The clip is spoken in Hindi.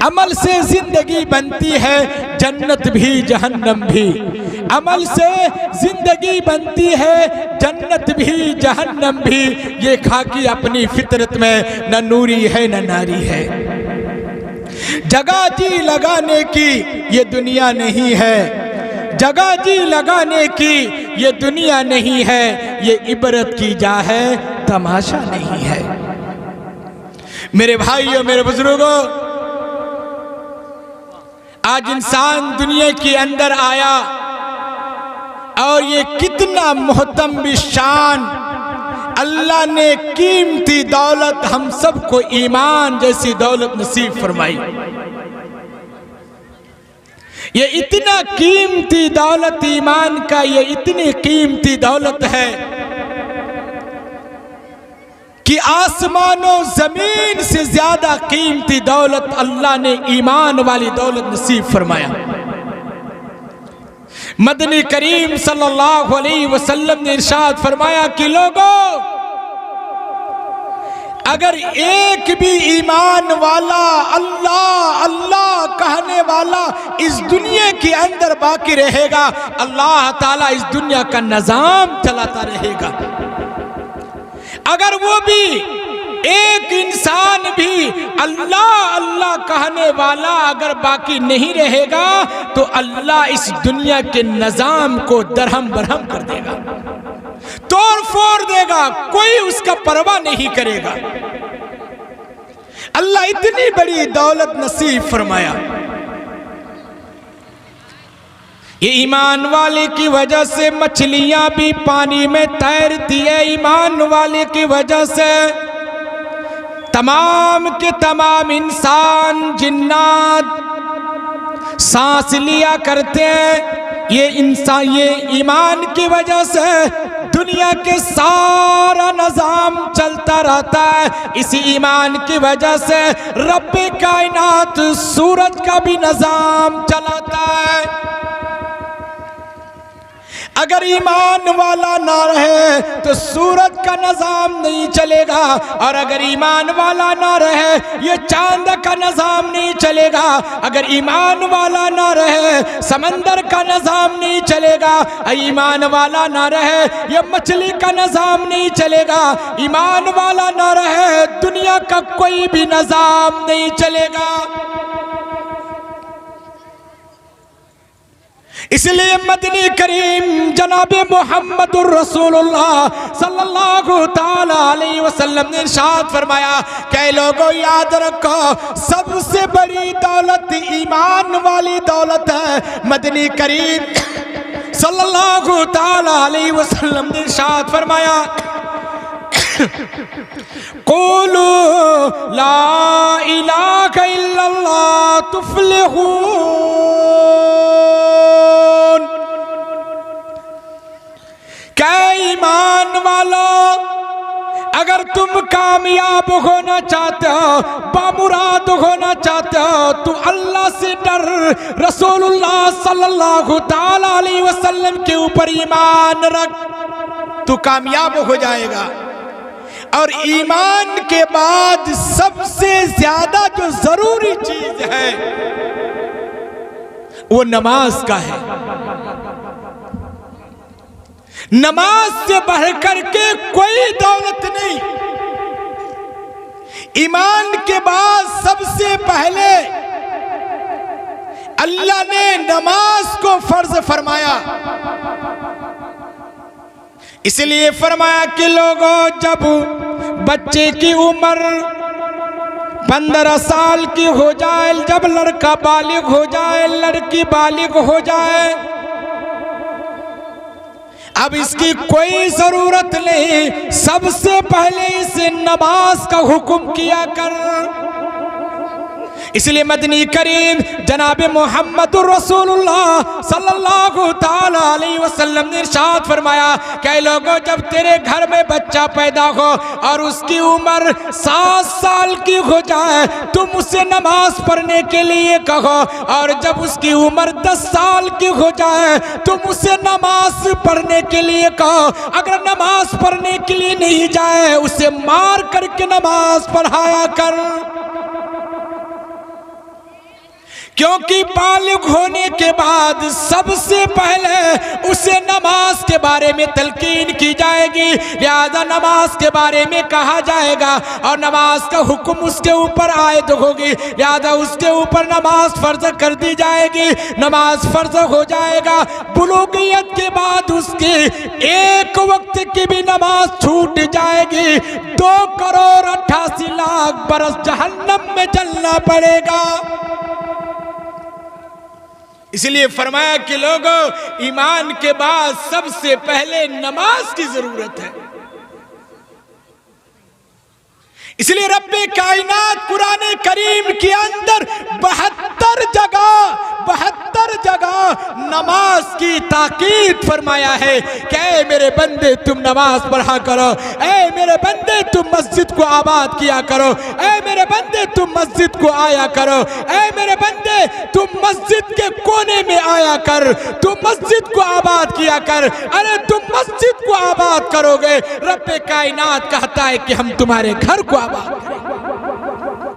अमल से जिंदगी बनती है जन्नत भी जहन्नम भी। अमल से जिंदगी बनती है जन्नत भी जहन्नम भी। ये खाकी अपनी फितरत में न नूरी है न नारी है। जगह जी लगाने की ये दुनिया नहीं है, जगह जी लगाने की ये दुनिया नहीं है। ये इबरत की जा है, तमाशा नहीं है। मेरे भाइयों, मेरे बुजुर्गों, आज इंसान दुनिया के अंदर आया और ये कितना मोहतरम शान अल्लाह ने कीमती दौलत हम सबको ईमान जैसी दौलत नसीब फरमाई। ये इतना कीमती दौलत ईमान का, ये इतनी कीमती दौलत है कि आसमानों जमीन से ज्यादा कीमती दौलत अल्लाह ने ईमान वाली दौलत नसीब फरमाया। मदनी करीम सल्लल्लाहु अलैहि वसल्लम ने इरशाद फरमाया कि लोगों, अगर एक भी ईमान वाला अल्लाह अल्लाह कहने वाला इस दुनिया के अंदर बाकी रहेगा, अल्लाह ताला इस दुनिया का निजाम चलाता रहेगा। अगर वो भी एक इंसान भी अल्लाह अल्लाह कहने वाला अगर बाकी नहीं रहेगा तो अल्लाह इस दुनिया के निजाम को दरहम बरहम कर देगा, तोड़ फोड़ देगा, कोई उसका परवाह नहीं करेगा। अल्लाह इतनी बड़ी दौलत नसीब फरमाया। ये ईमान वाले की वजह से मछलियां भी पानी में तैरती है। ईमान वाले की वजह से तमाम के तमाम इंसान जिन्नात सांस लिया करते हैं। ये इंसान, ये ईमान की वजह से दुनिया के सारा निजाम चलता रहता है। इसी ईमान की वजह से रब्बे कायनात सूरज का भी निजाम चलाता है। अगर ईमान वाला ना रहे तो सूरज का निजाम नहीं चलेगा, और अगर ईमान वाला ना रहे ये चांद का निजाम नहीं चलेगा। अगर ईमान वाला ना रहे समंदर का निजाम नहीं चलेगा। ईमान वाला ना रहे ये मछली का निजाम नहीं चलेगा। ईमान वाला ना रहे दुनिया का कोई भी निजाम नहीं चलेगा। इसलिए मदनी करीम जनाबे मोहम्मदुर रसूलुल्लाह सल्लल्लाहु ताला अलैहि वसल्लम ने इरशाद फरमाया कि लोगों याद रखो, सबसे बड़ी दौलत ईमान वाली दौलत है। मदनी करीम सल्लल्लाहु ताला अलैहि वसल्लम ने इरशाद फरमाया क़ूलू ला इलाहा इल्लल्लाह तुफ्लिहून। क्या ईमान वालो, अगर तुम कामयाब होना चाहते हो, बामुराद होना चाहते हो तो अल्लाह से डर, रसूलुल्लाह सल्लल्लाहु ताला अलैहि वसल्लम के ऊपर ईमान रख, तू कामयाब हो जाएगा। और ईमान के बाद सबसे ज्यादा जो जरूरी चीज है वो नमाज का है। नमाज से बढ़कर के कोई दौलत नहीं। ईमान के बाद सबसे पहले अल्लाह ने नमाज को फर्ज फरमाया। इसलिए फरमाया कि लोगों, जब बच्चे की उम्र 15 साल की हो जाए, जब लड़का बालिग हो जाए, लड़की बालिग हो जाए, अब इसकी कोई जरूरत नहीं, सबसे पहले इसे नमाज का हुक्म किया कर। इसलिए मदनी करीम जनाबे मोहम्मदुर रसूलुल्लाह सल्लल्लाहु ताला अलैहि वसल्लम ने इरशाद फरमाया कि लोगों, जब तेरे घर में बच्चा पैदा हो और उसकी उम्र 7 साल की हो जाए, तुम उसे नमाज पढ़ने के लिए कहो, और जब उसकी उम्र 10 साल की हो जाए तुम उसे नमाज पढ़ने के लिए कहो। अगर नमाज पढ़ने के लिए नहीं जाए उसे मार करके नमाज पढ़ाया कर। क्योंकि बालिग होने के बाद सबसे पहले उसे नमाज के बारे में तलकीन की जाएगी, लिहाजा नमाज के बारे में कहा जाएगा और नमाज का हुक्म उसके ऊपर आयद होगी, लिहाजा उसके ऊपर नमाज फर्ज कर दी जाएगी, नमाज फर्ज हो जाएगा। बुलूगियत के बाद उसकी एक वक्त की भी नमाज छूट जाएगी, 2,88,00,000 बरस जहन्नम में जलना पड़ेगा। इसलिए फरमाया कि लोगों, ईमान के बाद सबसे पहले नमाज की जरूरत है। इसलिए रब्बे कायनात कुरान करीम के अंदर 72 जगह नमाज की ताकीद फरमाया है कि ऐ मेरे बंदे तुम नमाज पढ़ा करो, ऐ मेरे बंदे तुम मस्जिद को आबाद किया करो, ऐ मेरे बंदे तुम मस्जिद को आया करो, ऐ मेरे बंदे तुम मस्जिद के कोने में आया कर, तुम मस्जिद को आबाद किया कर। अरे तुम मस्जिद को आबाद करोगे, रब्बे कायनात कहता है कि हम तुम्हारे घर को आबाद करेंगे।